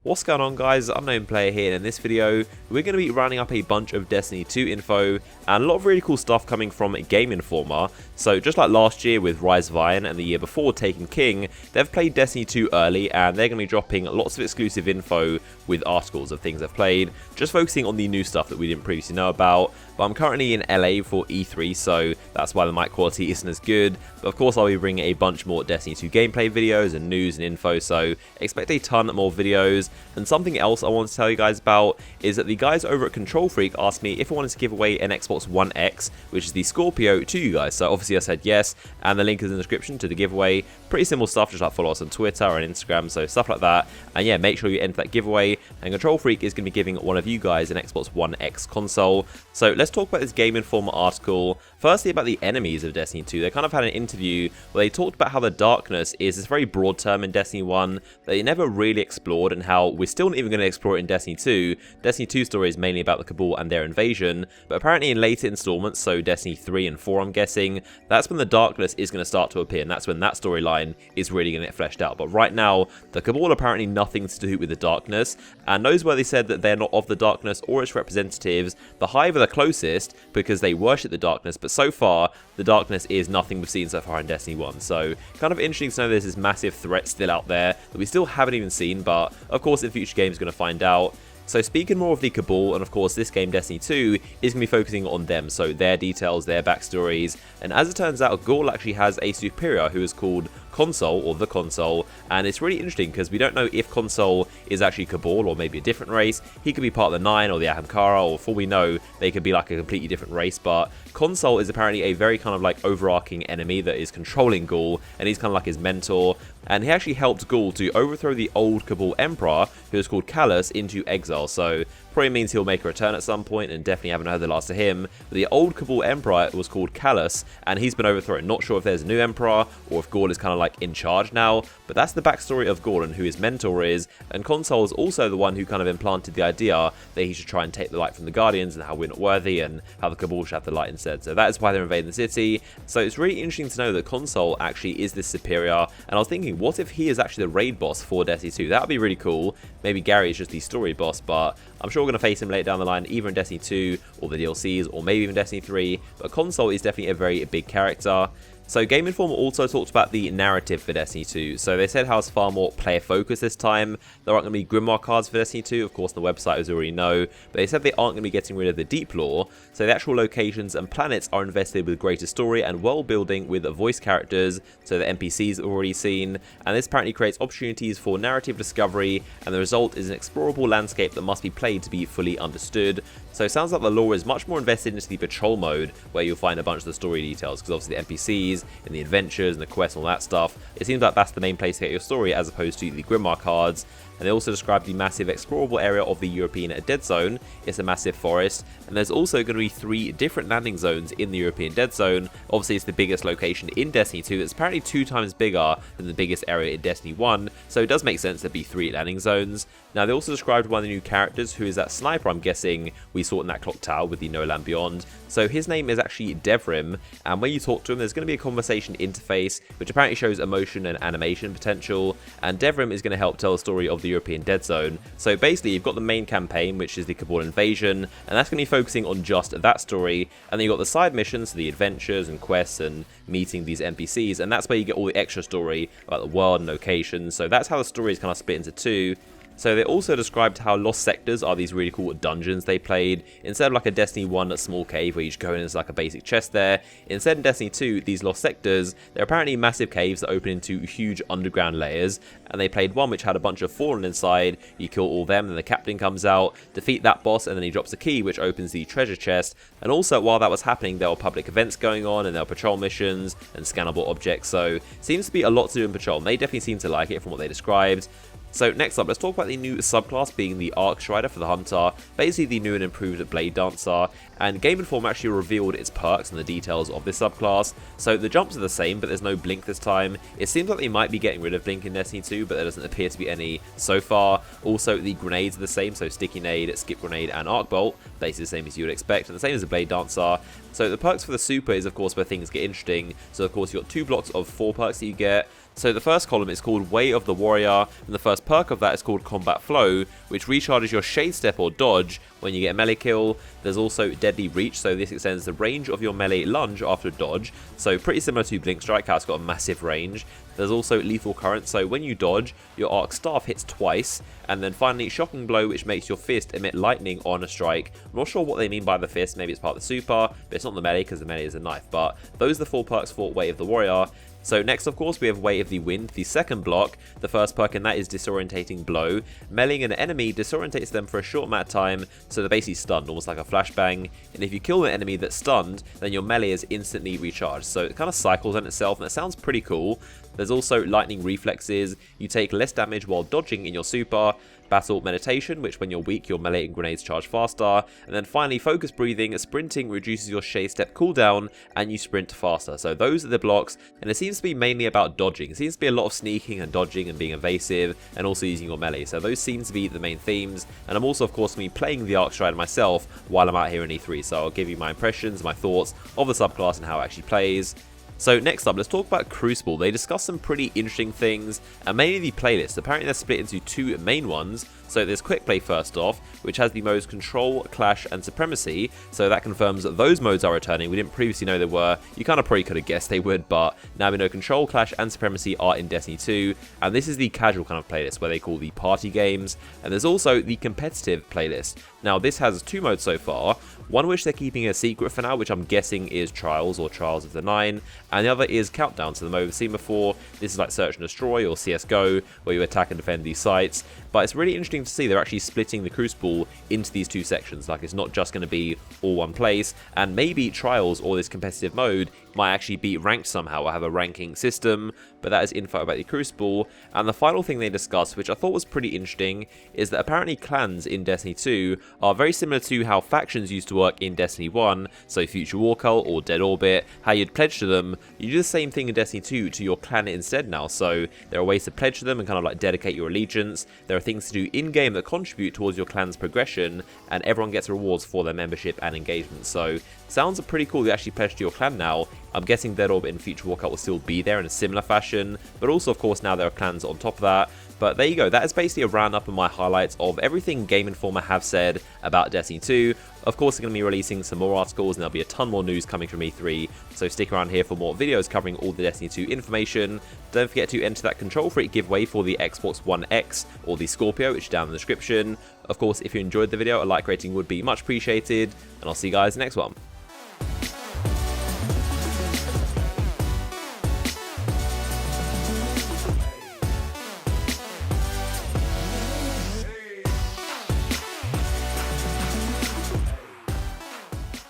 What's going on, guys? Unknown Player here, and in this video we're going to be rounding up a bunch of Destiny 2 info and a lot of really cool stuff coming from Game Informer. So just like last year with Rise of Iron and the year before Taken King, they've played Destiny 2 early and they're going to be dropping lots of exclusive info with articles of things they've played, just focusing on the new stuff that we didn't previously know about. But I'm currently in LA for E3, so that's why the mic quality isn't as good. But of course I'll be bringing a bunch more Destiny 2 gameplay videos and news and info, so expect a ton more videos. And something else I want to tell you guys about is that the guys over at Control Freak asked me if I wanted to give away an Xbox One X, which is the Scorpio, to you guys. So obviously I said yes, and the link is in the description to the giveaway. Pretty simple stuff, just like follow us on Twitter or on Instagram, so stuff like that. And yeah, make sure you enter that giveaway, and Control Freak is going to be giving one of you guys an Xbox One X console. So let's talk about this Game Informer article. Firstly, about the enemies of Destiny 2. They kind of had an interview where they talked about how the darkness is this very broad term in Destiny 1 that they never really explored, and how we're still not even going to explore it in Destiny 2. Destiny 2 story is mainly about the Cabal and their invasion, but apparently in later installments, so Destiny 3 and 4 I'm guessing, that's when the darkness is going to start to appear, and that's when that storyline is really going to get fleshed out. But right now, the Cabal are apparently nothing to do with the darkness, and Noseworthy said that they're not of the darkness or its representatives. The Hive are the closest because they worship the darkness, but so far, the darkness is nothing we've seen so far in Destiny 1. So kind of interesting to know there's this massive threat still out there that we still haven't even seen, but of course in future games going to find out. So speaking more of the Cabal, and of course this game, Destiny 2, is going to be focusing on them, so their details, their backstories, and as it turns out, Gaul actually has a superior who is called Consul, or the Consul, and it's really interesting because we don't know if Consul is actually Cabal or maybe a different race. He could be part of the Nine or the Ahamkara, or for all we know, they could be like a completely different race, but Consul is apparently a very kind of like overarching enemy that is controlling Gaul, and he's kind of like his mentor, and he actually helped Gaul to overthrow the old Cabal Emperor, who is called Callus, into exile, so probably means he'll make a return at some point, and definitely haven't heard the last of him. But the old Cabal Emperor was called Callus, and he's been overthrown. Not sure if there's a new Emperor, or if Gaul is kind of like in charge now, but that's the backstory of Gaul and who his mentor is, and Consul is also the one who kind of implanted the idea that he should try and take the light from the Guardians, and how we're not worthy, and how the Cabal should have the light instead. So that is why they're invading the city. So it's really interesting to know that Consul actually is this superior, and I was thinking, what if he is actually the raid boss for Destiny 2? That would be really cool. Maybe Gary is just the story boss, but I'm sure we're going to face him later down the line, either in Destiny 2 or the DLCs, or maybe even Destiny 3, but Consul is definitely a very big character. So Game Informer also talked about the narrative for Destiny 2. So they said how it's far more player focused this time. There aren't going to be Grimoire Cards for Destiny 2, of course on the website as we already know, but they said they aren't going to be getting rid of the deep lore. So the actual locations and planets are invested with greater story and world building with voice characters, so the NPCs are already seen, and this apparently creates opportunities for narrative discovery, and the result is an explorable landscape that must be played to be fully understood. So it sounds like the lore is much more invested into the patrol mode, where you'll find a bunch of the story details, because obviously the NPCs and the adventures and the quests and all that stuff, it seems like that's the main place to get your story as opposed to the Grimoire Cards. And they also described the massive explorable area of the European Dead Zone. It's a massive forest, and there's also going to be 3 different landing zones in the European Dead Zone. Obviously it's the biggest location in Destiny 2, that's apparently 2 times bigger than the biggest area in Destiny 1, so it does make sense there'd be 3 landing zones. Now they also described one of the new characters, who is that sniper I'm guessing we saw in that clock tower with the No Land Beyond. So his name is actually Devrim, and when you talk to him there's going to be a conversation interface which apparently shows emotion and animation potential, and Devrim is going to help tell the story of the European Dead Zone. So basically you've got the main campaign, which is the Cabal invasion, and that's going to be focusing on just that story, and then you've got the side missions, so the adventures and quests and meeting these NPCs, and that's where you get all the extra story about the world and locations. So that's how the story is kind of split into 2. So they also described how Lost Sectors are these really cool dungeons they played. Instead of like a Destiny 1 small cave where you just go in as like a basic chest there, instead in Destiny 2, these Lost Sectors, they're apparently massive caves that open into huge underground layers, and they played one which had a bunch of Fallen inside. You kill all them, then the captain comes out, defeat that boss, and then he drops a key which opens the treasure chest. And also while that was happening, there were public events going on, and there were patrol missions and scannable objects, so seems to be a lot to do in patrol, and they definitely seem to like it from what they described. So next up, let's talk about the new subclass being the Arcstrider for the Hunter, basically the new and improved Blade Dancer, and Game Informer actually revealed its perks and the details of this subclass. So the jumps are the same, but there's no blink this time. It seems like they might be getting rid of blink in Destiny 2, but there doesn't appear to be any so far. Also, the grenades are the same, so Sticky Nade, Skip Grenade, and Arc Bolt, basically the same as you would expect, and the same as the Blade Dancer. So the perks for the Super is of course where things get interesting. So of course you've got 2 blocks of 4 perks that you get. So the first column is called Way of the Warrior, and the first perk of that is called Combat Flow, which recharges your Shade Step or Dodge when you get a melee kill. There's also Deadly Reach, so this extends the range of your melee lunge after a dodge, so pretty similar to Blink Strike, how it's got a massive range. There's also Lethal Current, so when you dodge, your Arc Staff hits twice. And then finally, Shocking Blow, which makes your fist emit lightning on a strike. I'm not sure what they mean by the fist, maybe it's part of the super, but it's not the melee because the melee is a knife. But those are the 4 perks for Way of the Warrior. So next, of course, we have Way of the Wind, the second block. The first perk in that is Disorientating Blow. Meleeing an enemy disorientates them for a short amount of time, so they're basically stunned, almost like a flashbang. And if you kill the enemy that's stunned, then your melee is instantly recharged. So it kind of cycles on itself, and it sounds pretty cool. There's also Lightning Reflexes. You take less damage while dodging in your super. Battle Meditation, which when you're weak, your melee and grenades charge faster. And then finally, Focus Breathing. Sprinting reduces your Shade Step cooldown, and you sprint faster. So those are the blocks, and it seems to be mainly about dodging. It seems to be a lot of sneaking and dodging and being evasive, and also using your melee. So those seem to be the main themes. And I'm also, of course, going to be playing the Arcstrider myself while I'm out here in E3. So I'll give you my impressions, my thoughts of the subclass and how it actually plays. So next up, let's talk about Crucible. They discuss some pretty interesting things, and mainly the playlist. Apparently they're split into 2 main ones. So there's Quick Play first off, which has the modes Control, Clash, and Supremacy. So that confirms that those modes are returning. We didn't previously know they were. You kind of probably could have guessed they would, but now we know Control, Clash, and Supremacy are in Destiny 2. And this is the casual kind of playlist, where they call the party games. And there's also the competitive playlist. Now this has 2 modes so far. One which they're keeping a secret for now, which I'm guessing is Trials or Trials of the 9. And the other is Countdown, so the mode we've seen before. This is like Search and Destroy or CSGO, where you attack and defend these sites. But it's really interesting to see they're actually splitting the Crucible into these 2 sections. Like, it's not just going to be all one place. And maybe Trials or this competitive mode might actually be ranked somehow or have a ranking system. But that is info about the Crucible. And the final thing they discussed, which I thought was pretty interesting, is that apparently clans in Destiny 2 are very similar to how factions used to work in Destiny 1. So Future War Cult or Dead Orbit, how you'd pledge to them. You do the same thing in Destiny 2 to your clan instead now. So there are ways to pledge to them and kind of like dedicate your allegiance. There are things to do in-game that contribute towards your clan's progression, and everyone gets rewards for their membership and engagement. So sounds pretty cool to actually pledge to your clan now. I'm guessing Dead Orbit and Future War Cult will still be there in a similar fashion, but also of course now there are clans on top of that. But there you go, that is basically a roundup of my highlights of everything Game Informer have said about Destiny 2. Of course, they're going to be releasing some more articles, and there'll be a ton more news coming from E3, so stick around here for more videos covering all the Destiny 2 information. Don't forget to enter that Control Freak giveaway for the Xbox One X or the Scorpio, which is down in the description. Of course, if you enjoyed the video, a like rating would be much appreciated, and I'll see you guys in the next one.